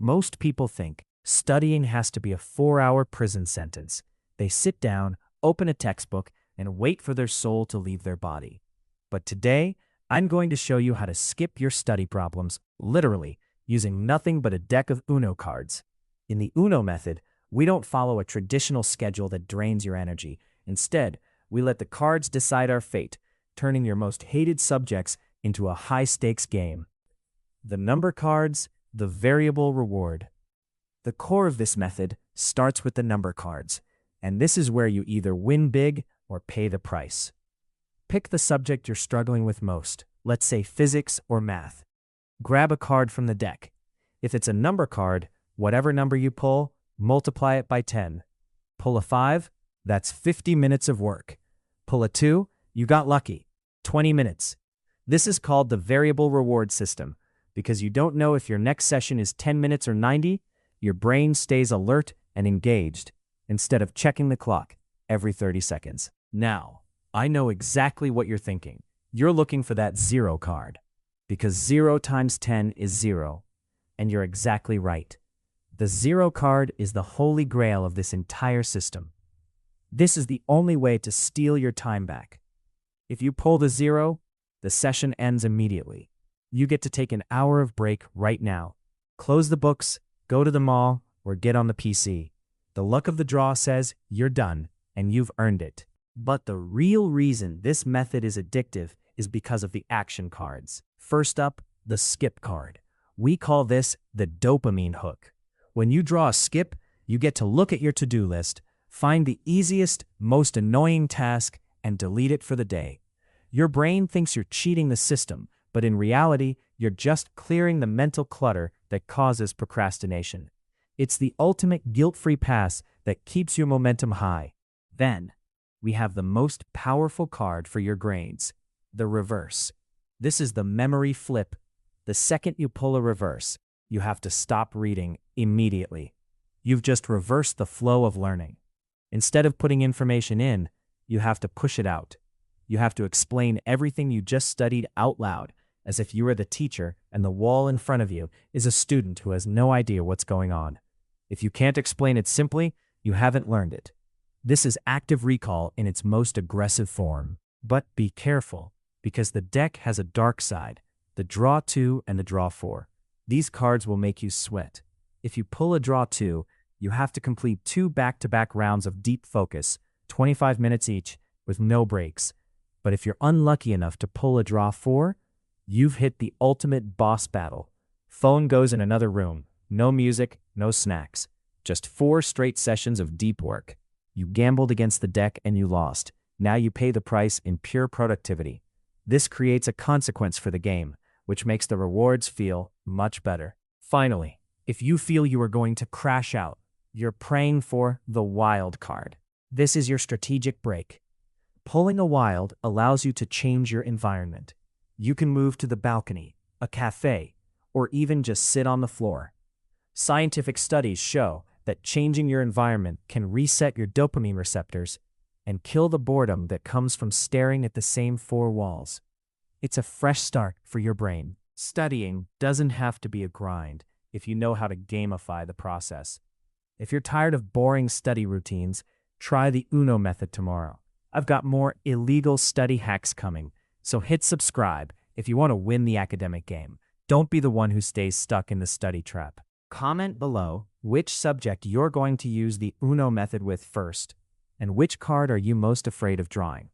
Most people think studying has to be a 4-hour prison sentence. They sit down, open a textbook, and wait for their soul to leave their body. But today, I'm going to show you how to skip your study problems, literally, using nothing but a deck of Uno cards. In the Uno method, we don't follow a traditional schedule that drains your energy. Instead, we let the cards decide our fate, turning your most hated subjects into a high-stakes game. The number cards, the variable reward. The core of this method starts with the number cards, and this is where you either win big or pay the price. Pick the subject you're struggling with most, let's say physics or math. Grab a card from the deck. If it's a number card, whatever number you pull, multiply it by 10. Pull a 5, that's 50 minutes of work. Pull a 2, you got lucky, 20 minutes. This is called the variable reward system. Because you don't know if your next session is 10 minutes or 90, your brain stays alert and engaged instead of checking the clock every 30 seconds. Now, I know exactly what you're thinking. You're looking for that 0 card. Because 0 times 10 is 0. And you're exactly right. The 0 card is the holy grail of this entire system. This is the only way to steal your time back. If you pull the 0, the session ends immediately. You get to take an hour of break right now. Close the books, go to the mall, or get on the PC. The luck of the draw says you're done, and you've earned it. But the real reason this method is addictive is because of the action cards. First up, the skip card. We call this the dopamine hook. When you draw a skip, you get to look at your to-do list, find the easiest, most annoying task, and delete it for the day. Your brain thinks you're cheating the system, but in reality, you're just clearing the mental clutter that causes procrastination. It's the ultimate guilt-free pass that keeps your momentum high. Then, we have the most powerful card for your grades, the reverse. This is the memory flip. The second you pull a reverse, you have to stop reading immediately. You've just reversed the flow of learning. Instead of putting information in, you have to push it out. You have to explain everything you just studied out loud, as if you were the teacher and the wall in front of you is a student who has no idea what's going on. If you can't explain it simply, you haven't learned it. This is active recall in its most aggressive form. But be careful, because the deck has a dark side, the draw 2 and the draw 4. These cards will make you sweat. If you pull a draw 2, you have to complete 2 back-to-back rounds of deep focus, 25 minutes each, with no breaks. But if you're unlucky enough to pull a draw 4, you've hit the ultimate boss battle. Phone goes in another room. No music, no snacks. Just 4 straight sessions of deep work. You gambled against the deck and you lost. Now you pay the price in pure productivity. This creates a consequence for the game, which makes the rewards feel much better. Finally, if you feel you are going to crash out, you're praying for the wild card. This is your strategic break. Pulling a wild allows you to change your environment. You can move to the balcony, a cafe, or even just sit on the floor. Scientific studies show that changing your environment can reset your dopamine receptors and kill the boredom that comes from staring at the same 4 walls. It's a fresh start for your brain. Studying doesn't have to be a grind if you know how to gamify the process. If you're tired of boring study routines, try the Uno method tomorrow. I've got more illegal study hacks coming. So hit subscribe if you want to win the academic game. Don't be the one who stays stuck in the study trap. Comment below which subject you're going to use the Uno method with first, and which card are you most afraid of drawing.